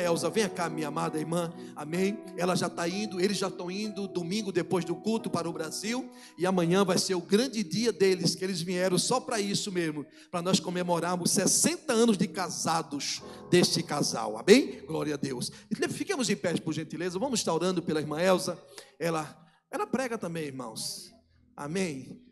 Elza, venha cá, minha amada irmã, amém? Ela já está indo, eles já estão indo domingo depois do culto para o Brasil, e amanhã vai ser o grande dia deles, que eles vieram só para isso mesmo, para nós comemorarmos 60 anos de casados deste casal, amém? Glória a Deus. Fiquemos em pé, por gentileza, vamos estar orando pela irmã Elza. Ela prega também, irmãos, amém?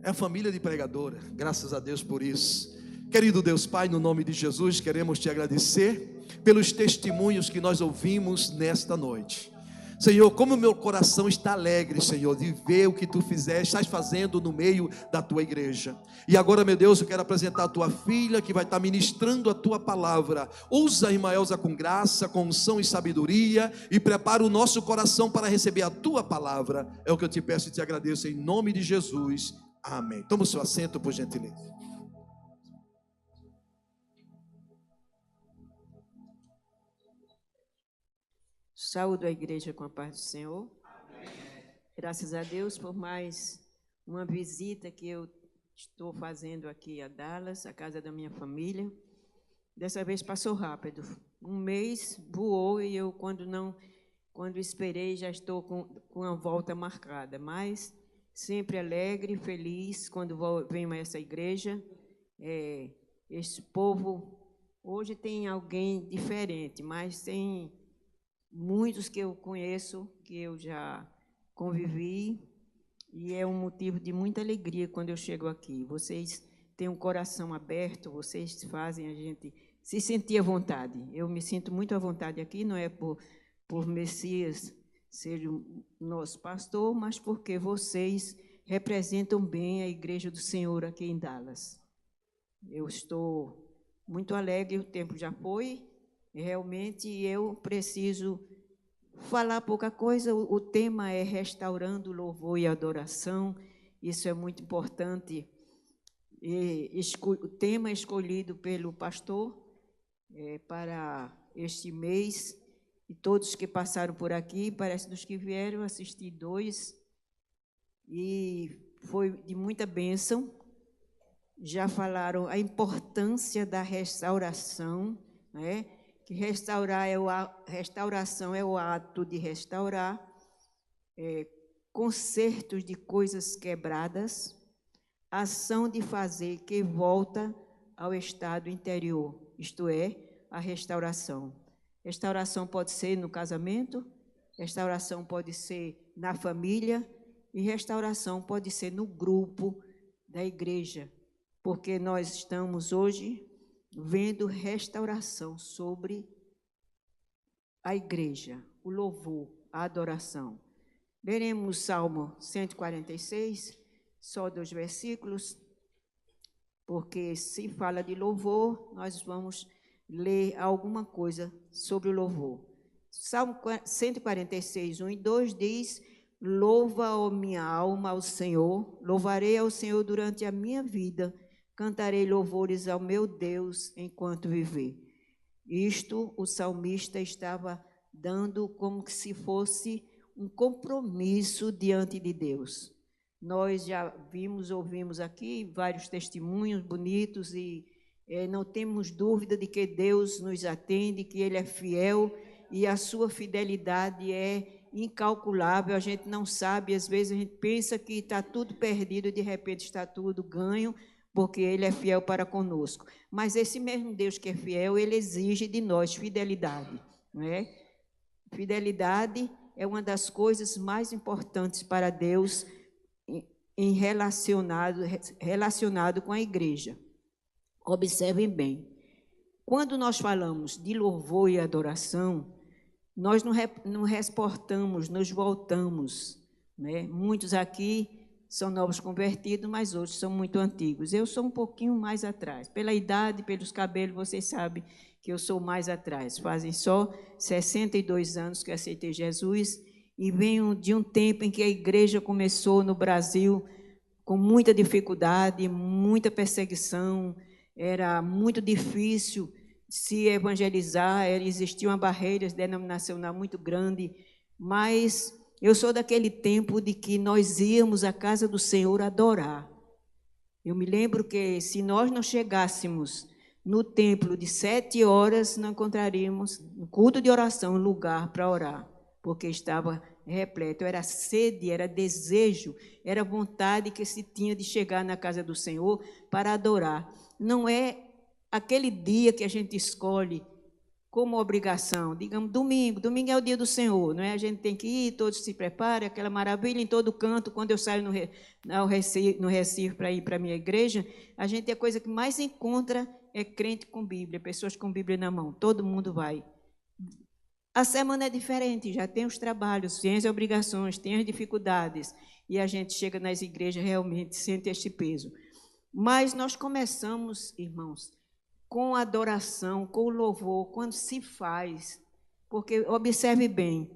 É a família de pregadora, graças a Deus por isso. Querido Deus Pai, no nome de Jesus, queremos te agradecer pelos testemunhos que nós ouvimos nesta noite. Senhor, como meu coração está alegre, Senhor, de ver o que tu estás fazendo no meio da tua igreja. E agora, meu Deus, eu quero apresentar a tua filha, que vai estar ministrando a tua palavra. Usa a irmã Elza com graça, com unção e sabedoria, e prepara o nosso coração para receber a tua palavra. É o que eu te peço e te agradeço em nome de Jesus. Amém. Toma o seu assento, por gentileza. Saúdo a igreja com a paz do Senhor. Amém. Graças a Deus por mais uma visita que eu estou fazendo aqui a Dallas, a casa da minha família. Dessa vez passou rápido. Um mês voou e eu, quando esperei, já estou com a volta marcada. Mas sempre alegre, feliz quando venho a essa igreja. Esse povo, hoje tem alguém diferente, mas tem muitos que eu conheço, que eu já convivi, e é um motivo de muita alegria quando eu chego aqui. Vocês têm um coração aberto, vocês fazem a gente se sentir à vontade. Eu me sinto muito à vontade aqui, não é por Messias ser o nosso pastor, mas porque vocês representam bem a igreja do Senhor aqui em Dallas. Eu estou muito alegre, o tempo já foi. Realmente eu preciso falar pouca coisa. O tema é restaurando louvor e adoração. Isso é muito importante. O tema escolhido pelo pastor para este mês, e todos que passaram por aqui, parece dos que vieram, assisti 2, e foi de muita bênção. Já falaram a importância da restauração, né? Que restauração é o ato de restaurar, consertos de coisas quebradas, ação de fazer que volta ao estado interior, isto é, a restauração. Restauração pode ser no casamento, restauração pode ser na família, e restauração pode ser no grupo da igreja, porque nós estamos hoje vendo restauração sobre a igreja, o louvor, a adoração. Leremos Salmo 146, só 2 versículos, porque se fala de louvor, nós vamos ler alguma coisa sobre o louvor. Salmo 146, 1 e 2 diz: louva, ó minha alma, ao Senhor, louvarei ao Senhor durante a minha vida, cantarei louvores ao meu Deus enquanto viver. Isto o salmista estava dando como que se fosse um compromisso diante de Deus. Nós já ouvimos aqui vários testemunhos bonitos e não temos dúvida de que Deus nos atende, que Ele é fiel e a sua fidelidade é incalculável. A gente não sabe, às vezes a gente pensa que está tudo perdido e de repente está tudo ganho, porque Ele é fiel para conosco. Mas esse mesmo Deus que é fiel, Ele exige de nós fidelidade, não é? Fidelidade é uma das coisas mais importantes para Deus relacionado com a igreja. Observem bem, quando nós falamos de louvor e adoração, nós não reportamos, nos voltamos, né? Muitos aqui são novos convertidos, mas outros são muito antigos. Eu sou um pouquinho mais atrás. Pela idade, pelos cabelos, vocês sabem que eu sou mais atrás. Fazem só 62 anos que aceitei Jesus e venho de um tempo em que a igreja começou no Brasil com muita dificuldade, muita perseguição, era muito difícil se evangelizar, existia uma barreira denominacional muito grande, mas eu sou daquele tempo de que nós íamos à casa do Senhor adorar. Eu me lembro que se nós não chegássemos no templo de 7 horas, não encontraríamos, no culto de oração, lugar para orar, porque estava repleto. Era sede, era desejo, era vontade que se tinha de chegar na casa do Senhor para adorar. Não é aquele dia que a gente escolhe como obrigação, digamos, domingo é o dia do Senhor, não é? A gente tem que ir, todos se preparem, aquela maravilha em todo canto. Quando eu saio no Recife para ir para a minha igreja, a gente, a coisa que mais encontra é crente com Bíblia, pessoas com Bíblia na mão, todo mundo vai. A semana é diferente, já tem os trabalhos, tem as obrigações, tem as dificuldades, e a gente chega nas igrejas realmente sente este peso. Mas nós começamos, irmãos, com a adoração, com o louvor, quando se faz, porque observe bem,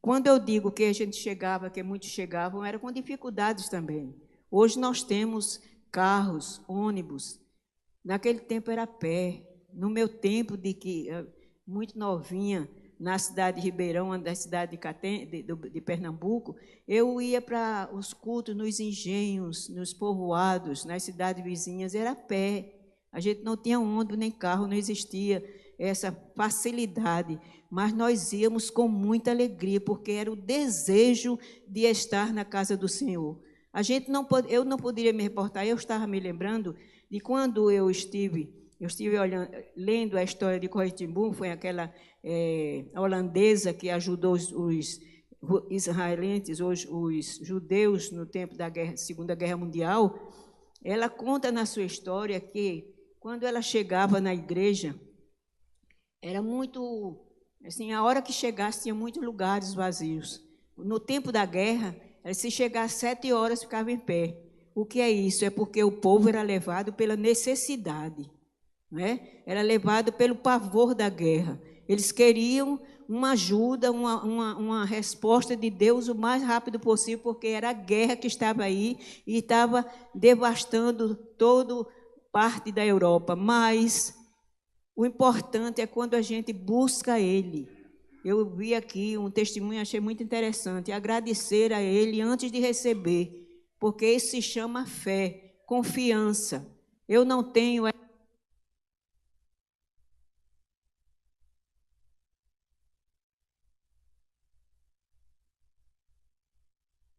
quando eu digo que a gente chegava, que muitos chegavam, era com dificuldades também. Hoje nós temos carros, ônibus, naquele tempo era a pé. No meu tempo, muito novinha, na cidade de Ribeirão, da cidade de Pernambuco, eu ia para os cultos nos engenhos, nos povoados, nas cidades vizinhas, era a pé. A gente não tinha ônibus nem carro, não existia essa facilidade, mas nós íamos com muita alegria, porque era o desejo de estar na casa do Senhor. Eu não poderia me reportar, eu estava me lembrando de quando eu estive lendo a história de Corrie ten Boom, foi aquela holandesa que ajudou os israelenses, os judeus no tempo da Segunda Guerra Mundial. Ela conta na sua história que, quando ela chegava na igreja, era muito, assim, a hora que chegasse, tinha muitos lugares vazios. No tempo da guerra, se chegasse 7 horas, ficava em pé. O que é isso? É porque o povo era levado pela necessidade, não é? Era levado pelo pavor da guerra. Eles queriam uma ajuda, uma resposta de Deus o mais rápido possível, porque era a guerra que estava aí e estava devastando toda parte da Europa. Mas o importante é quando a gente busca Ele. Eu vi aqui um testemunho, achei muito interessante, agradecer a Ele antes de receber, porque isso se chama fé, confiança. Eu não tenho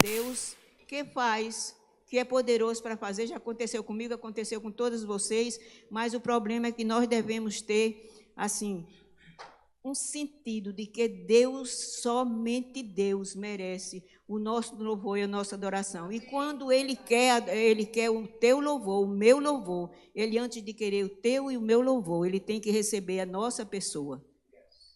Deus que faz, que é poderoso para fazer. Já aconteceu comigo, aconteceu com todos vocês, mas o problema é que nós devemos ter, assim, um sentido de que Deus, somente Deus, merece o nosso louvor e a nossa adoração. E quando Ele quer o teu louvor, o meu louvor, Ele, antes de querer o teu e o meu louvor, Ele tem que receber a nossa pessoa.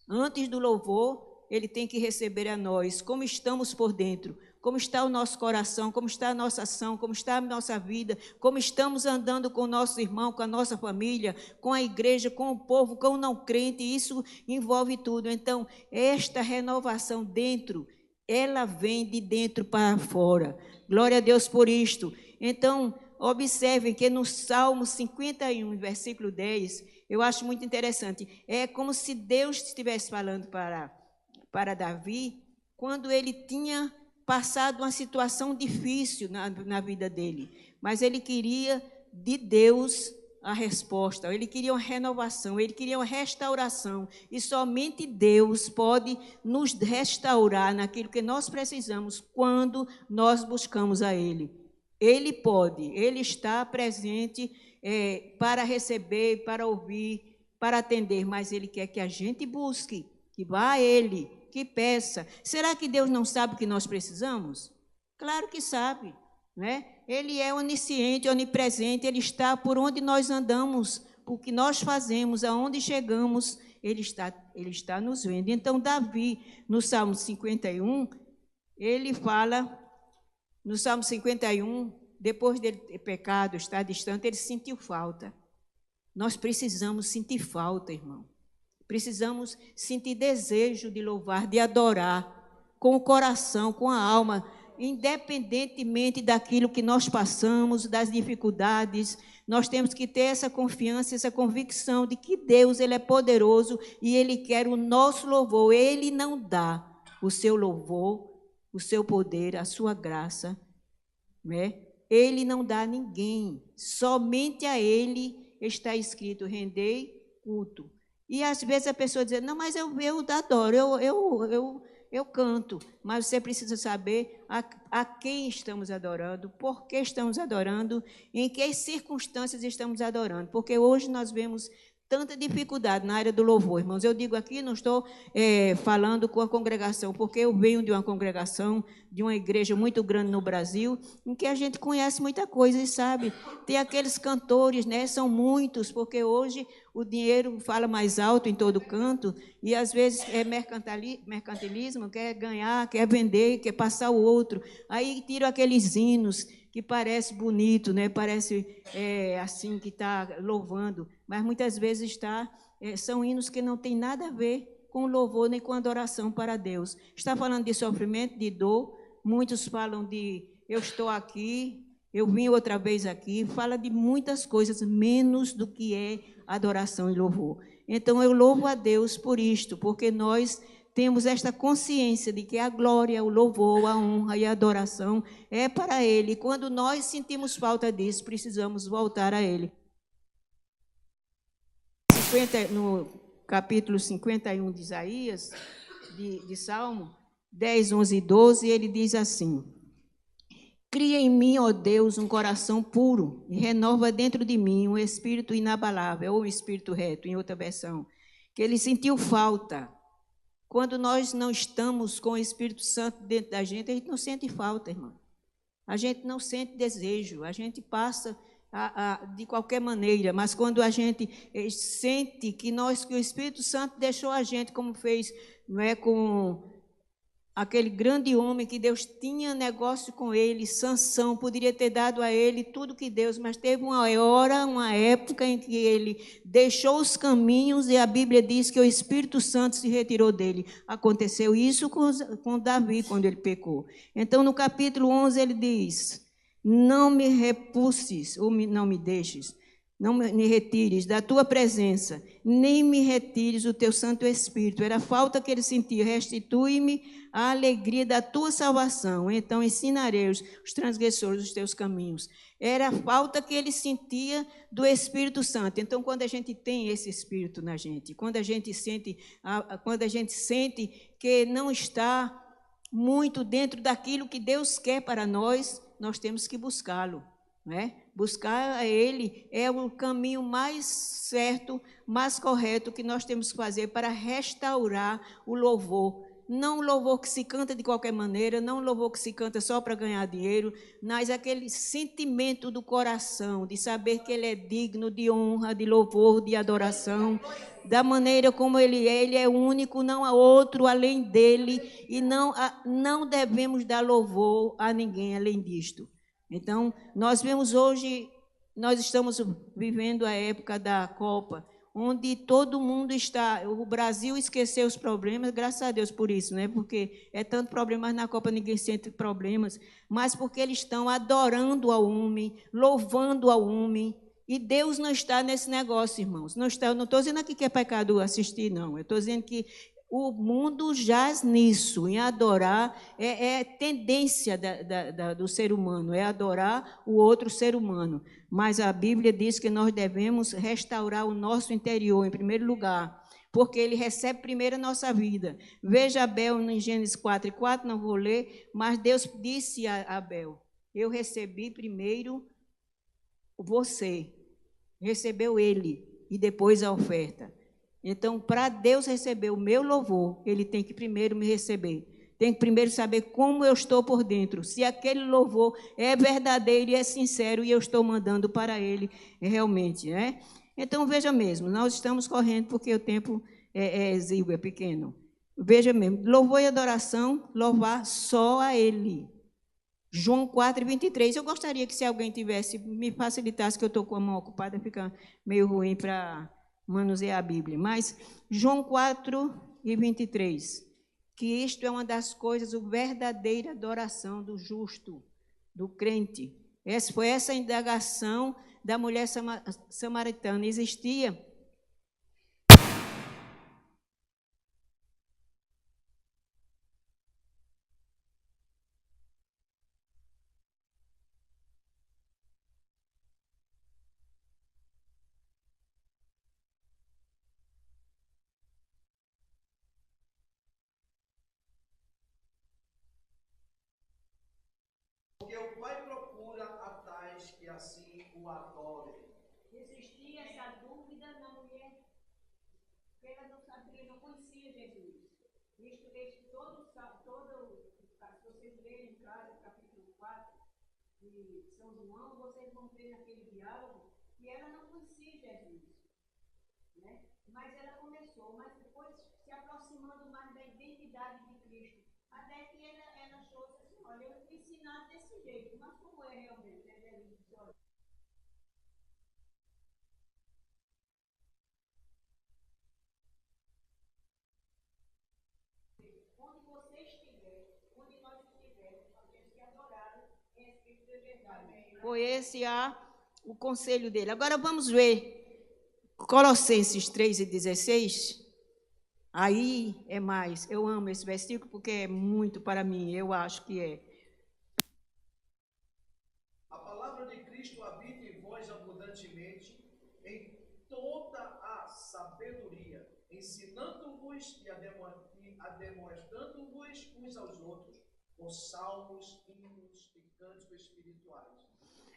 Antes do louvor, Ele tem que receber a nós, como estamos por dentro, como está o nosso coração, como está a nossa ação, como está a nossa vida, como estamos andando com o nosso irmão, com a nossa família, com a igreja, com o povo, com o não crente. Isso envolve tudo. Então, esta renovação dentro, ela vem de dentro para fora. Glória a Deus por isto. Então, observem que no Salmo 51, versículo 10, eu acho muito interessante. É como se Deus estivesse falando para Davi, quando ele tinha passado uma situação difícil na vida dele, mas ele queria de Deus a resposta, ele queria uma renovação, ele queria uma restauração, e somente Deus pode nos restaurar naquilo que nós precisamos quando nós buscamos a Ele. Ele pode, Ele está presente para receber, para ouvir, para atender, mas Ele quer que a gente busque, que vá a Ele, que peça. Será que Deus não sabe o que nós precisamos? Claro que sabe, né? Ele é onisciente, onipresente, Ele está por onde nós andamos, o que nós fazemos, aonde chegamos, Ele está nos vendo. Então, Davi, no Salmo 51, ele fala, no Salmo 51, depois dele ter pecado, estar distante, ele sentiu falta. Nós precisamos sentir falta, irmão. Precisamos sentir desejo de louvar, de adorar, com o coração, com a alma, independentemente daquilo que nós passamos, das dificuldades. Nós temos que ter essa confiança, essa convicção de que Deus, Ele é poderoso e Ele quer o nosso louvor. Ele não dá o seu louvor, o seu poder, a sua graça, né? Ele não dá a ninguém, somente a Ele está escrito, rendei culto. E às vezes a pessoa diz, não, mas eu adoro, eu canto. Mas você precisa saber a quem estamos adorando, por que estamos adorando, em que circunstâncias estamos adorando. Porque hoje nós vemos tanta dificuldade na área do louvor, irmãos. Eu digo aqui, não estou falando com a congregação, porque eu venho de uma congregação, de uma igreja muito grande no Brasil, em que a gente conhece muita coisa e sabe. Tem aqueles cantores, né? São muitos, porque hoje o dinheiro fala mais alto em todo canto, e às vezes é mercantilismo, quer ganhar, quer vender, quer passar o outro. Aí tiram aqueles hinos que parece bonito, né? Parece assim que está louvando, mas muitas vezes são hinos que não têm nada a ver com louvor nem com adoração para Deus. Está falando de sofrimento, de dor, muitos falam de eu estou aqui, eu vim outra vez aqui, fala de muitas coisas, menos do que é adoração e louvor. Então eu louvo a Deus por isto, porque nós temos esta consciência de que a glória, o louvor, a honra e a adoração é para Ele. E quando nós sentimos falta disso, precisamos voltar a Ele. No capítulo 51 de Isaías, de Salmo 10, 11 e 12, ele diz assim: cria em mim, ó Deus, um coração puro e renova dentro de mim um espírito inabalável, ou um espírito reto, em outra versão, que ele sentiu falta. Quando nós não estamos com o Espírito Santo dentro da gente, a gente não sente falta, irmão. A gente não sente desejo, a gente passa de qualquer maneira, mas quando a gente sente que o Espírito Santo deixou a gente, como fez, não é, com aquele grande homem que Deus tinha negócio com ele, Sansão, poderia ter dado a ele tudo que Deus, mas teve uma hora, uma época em que ele deixou os caminhos e a Bíblia diz que o Espírito Santo se retirou dele. Aconteceu isso com Davi, quando ele pecou. Então, no capítulo 11, ele diz, não me repulses, ou não me deixes, não me retires da tua presença, nem me retires o teu Santo Espírito. Era a falta que ele sentia. Restitui-me a alegria da tua salvação. Então ensinarei os transgressores os teus caminhos. Era a falta que ele sentia do Espírito Santo. Então, quando a gente tem esse Espírito na gente, quando a gente sente que não está muito dentro daquilo que Deus quer para nós, nós temos que buscá-lo. Né? Buscar a Ele é o caminho mais certo, mais correto que nós temos que fazer para restaurar o louvor. Não o louvor que se canta de qualquer maneira, não o louvor que se canta só para ganhar dinheiro, mas aquele sentimento do coração, de saber que Ele é digno de honra, de louvor, de adoração, da maneira como Ele é único, não há outro além dEle, e não devemos dar louvor a ninguém além disto. Então, nós vemos hoje, nós estamos vivendo a época da Copa, onde todo mundo está, o Brasil esqueceu os problemas, graças a Deus por isso, né? Porque é tanto problema, mas na Copa ninguém sente problemas, mas porque eles estão adorando ao homem, louvando ao homem, e Deus não está nesse negócio, irmãos. Não estou dizendo aqui que é pecado assistir, não. Eu estou dizendo que o mundo jaz nisso, em adorar, é tendência do ser humano, é adorar o outro ser humano. Mas a Bíblia diz que nós devemos restaurar o nosso interior, em primeiro lugar, porque ele recebe primeiro a nossa vida. Veja Abel em Gênesis 4:4, não vou ler, mas Deus disse a Abel, eu recebi primeiro você, recebeu ele, e depois a oferta. Então, para Deus receber o meu louvor, Ele tem que primeiro me receber. Tem que primeiro saber como eu estou por dentro. Se aquele louvor é verdadeiro e é sincero e eu estou mandando para Ele realmente, né? Então, veja mesmo, nós estamos correndo porque o tempo é exíguo, é pequeno. Veja mesmo, louvor e adoração, louvar só a Ele. João 4:23. Eu gostaria que se alguém tivesse, me facilitasse, que eu estou com a mão ocupada, fica meio ruim para manusear a Bíblia, mas João 4:23, que isto é uma das coisas, a verdadeira adoração do justo, do crente. Foi essa indagação da mulher samaritana. Existia o adorem. Existia essa dúvida na mulher, porque ela não sabia, não conhecia Jesus. Isto, se vocês lerem em casa, capítulo 4 de São João, vocês vão ver naquele diálogo que ela não conhecia Jesus, né? Mas ela começou, mas depois se aproximando mais da identidade de Cristo, até que ela achou assim, olha, eu fui ensinado desse jeito, mas como é realmente? Onde você estiver, onde nós estivermos, nós temos que adorar em espírito de verdade. Foi esse o conselho dele. Agora vamos ver Colossenses 3:16. Aí é mais. Eu amo esse versículo porque é muito para mim, eu acho que é. A palavra de Cristo habita em vós abundantemente, em toda a sabedoria, ensinando-vos e admoestando-vos uns aos outros, com salmos, hinos e cânticos espirituais,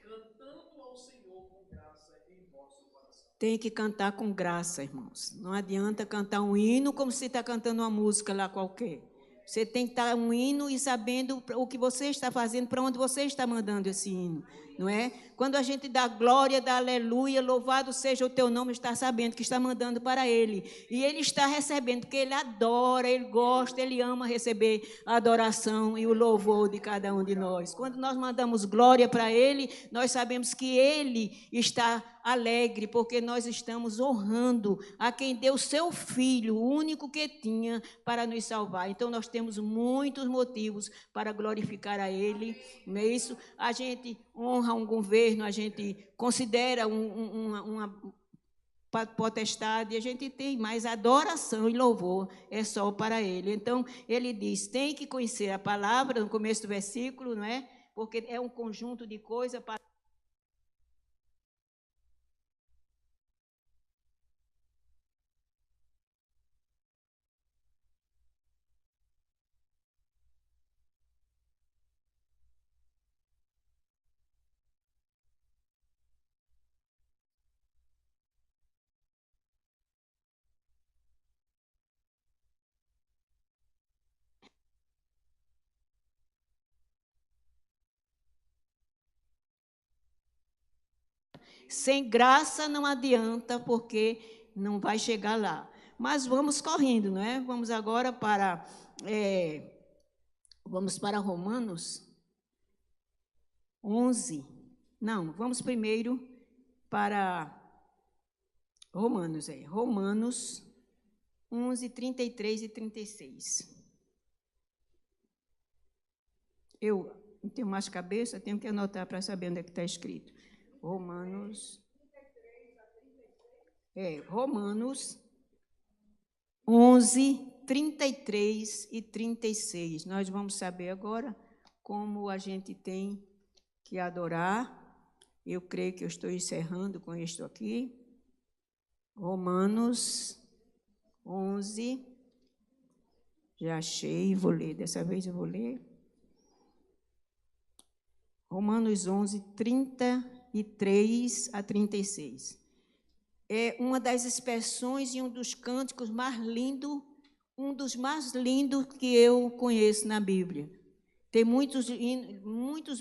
cantando ao Senhor com graça em vosso coração. Tem que cantar com graça, irmãos. Não adianta cantar um hino como se está cantando uma música lá qualquer. Você tem que estar um hino e sabendo o que você está fazendo, para onde você está mandando esse hino, não é? Quando a gente dá glória, dá aleluia, louvado seja o teu nome, está sabendo que está mandando para ele. E ele está recebendo, porque ele adora, ele gosta, ele ama receber a adoração e o louvor de cada um de nós. Quando nós mandamos glória para ele, nós sabemos que ele está alegre, porque nós estamos honrando a quem deu seu Filho, o único que tinha, para nos salvar. Então, nós temos muitos motivos para glorificar a ele, não é isso? A gente honra um governo, a gente considera uma potestade, a gente tem, mas adoração e louvor é só para ele. Então, ele diz, tem que conhecer a palavra, no começo do versículo, não é? Porque é um conjunto de coisas para sem graça não adianta, porque não vai chegar lá. Mas vamos correndo, não é? Vamos agora para Romanos 11. Não, vamos primeiro para Romanos 11, 33 e 36. Eu não tenho mais cabeça, tenho que anotar para saber onde é que está escrito. Romanos 11, 33 e 36. Nós vamos saber agora como a gente tem que adorar. Eu creio que eu estou encerrando com isto aqui. Romanos 11. Já achei, vou ler. Dessa vez eu vou ler. Romanos 11, 33 a 36. É uma das expressões e um dos cânticos mais lindos, um dos mais lindos que eu conheço na Bíblia. Tem muitos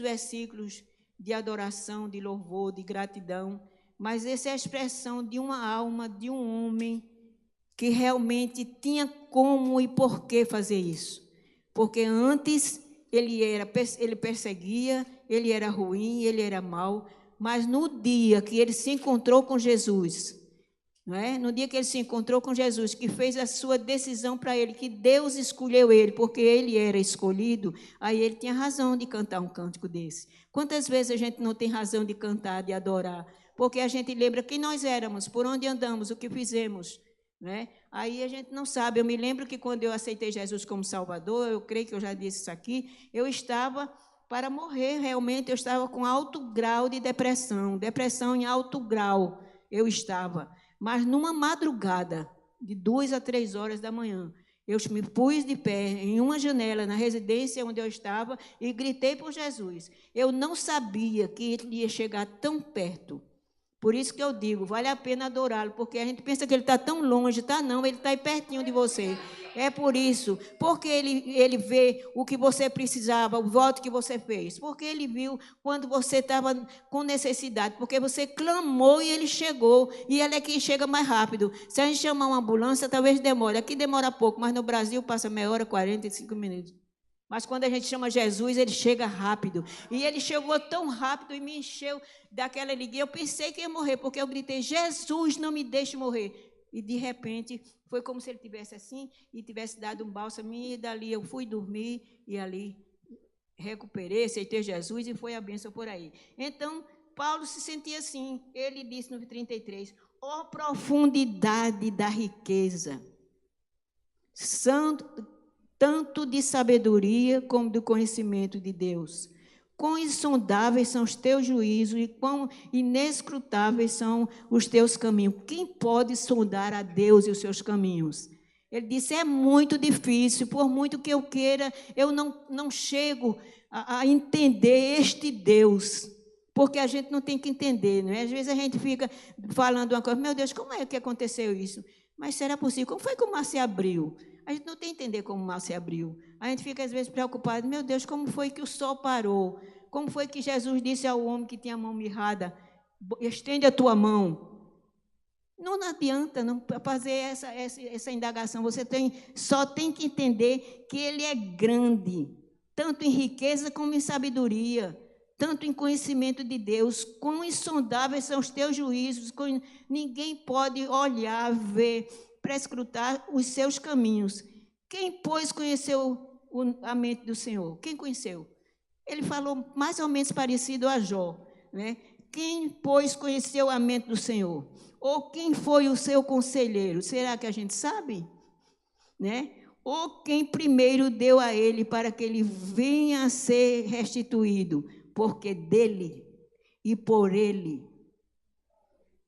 versículos de adoração, de louvor, de gratidão, mas essa é a expressão de uma alma, de um homem que realmente tinha como e por que fazer isso. Porque antes ele perseguia, ele era ruim, ele era mau, mas no dia que ele se encontrou com Jesus, não é? No dia que ele se encontrou com Jesus, que fez a sua decisão para ele, que Deus escolheu ele, porque ele era escolhido, aí ele tinha razão de cantar um cântico desse. Quantas vezes a gente não tem razão de cantar, de adorar? Porque a gente lembra quem nós éramos, por onde andamos, o que fizemos, não é? Aí a gente não sabe. Eu me lembro que quando eu aceitei Jesus como Salvador, eu creio que eu já disse isso aqui, eu estava para morrer, realmente, eu estava com alto grau de depressão em alto grau eu estava. Mas numa madrugada, de 2 a 3 horas da manhã, Eu me pus de pé em uma janela na residência onde eu estava e gritei por Jesus. Eu não sabia que ele ia chegar tão perto. Por isso que eu digo, vale a pena adorá-lo, porque a gente pensa que ele está tão longe, tá? Não, ele está aí pertinho de você. É por isso, porque ele vê o que você precisava, o voto que você fez, porque ele viu quando você estava com necessidade, porque você clamou e ele chegou, e ele é quem chega mais rápido. Se a gente chamar uma ambulância, talvez demore. Aqui demora pouco, mas no Brasil passa meia hora, 45 minutos. Mas quando a gente chama Jesus, ele chega rápido. E ele chegou tão rápido e me encheu daquela alegria. Eu pensei que ia morrer, porque eu gritei, Jesus, não me deixe morrer. E, de repente, foi como se ele tivesse assim, e tivesse dado um bálsamo, e dali eu fui dormir, e ali recuperei, aceitei Jesus, e foi a bênção por aí. Então, Paulo se sentia assim. Ele disse no 33, ó profundidade da riqueza, tanto de sabedoria como do conhecimento de Deus. Quão insondáveis são os teus juízos e quão inescrutáveis são os teus caminhos. Quem pode sondar a Deus e os seus caminhos? Ele disse, é muito difícil, por muito que eu queira, eu não chego a entender este Deus, porque a gente não tem que entender, não é? Às vezes a gente fica falando uma coisa, meu Deus, como é que aconteceu isso? Mas será possível? Como foi que o mar se abriu? A gente não tem que entender como o mar se abriu. A gente fica, às vezes, preocupado. Meu Deus, como foi que o sol parou? Como foi que Jesus disse ao homem que tinha a mão mirrada, estende a tua mão? Não adianta não fazer essa indagação. Você só tem que entender que ele é grande, tanto em riqueza como em sabedoria, tanto em conhecimento de Deus. Quão insondáveis são os teus juízos, ninguém pode olhar, ver, prescrutar os seus caminhos. Quem, pois, conheceu a mente do Senhor? Quem conheceu? Ele falou mais ou menos parecido a Jó, né? Quem, pois, conheceu a mente do Senhor? Ou quem foi o seu conselheiro? Será que a gente sabe? Né? Ou quem primeiro deu a ele para que ele venha a ser restituído? Porque dele, e por ele,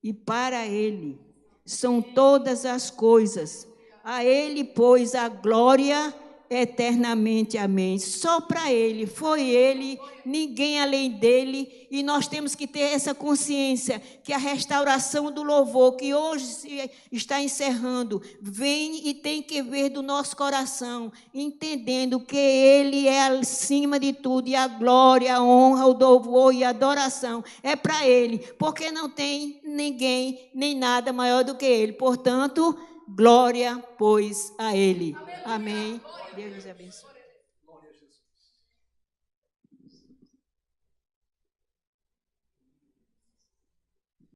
e para ele, são todas as coisas. A ele, pois, a glória eternamente. Amém. Só para ele, foi ele, ninguém além dele, e nós temos que ter essa consciência que a restauração do louvor, que hoje se está encerrando, vem e tem que ver do nosso coração, entendendo que ele é acima de tudo, e a glória, a honra, o louvor e a adoração é para ele, porque não tem ninguém, nem nada maior do que ele. Portanto, glória, pois, a ele. Amém. Deus nos abençoe.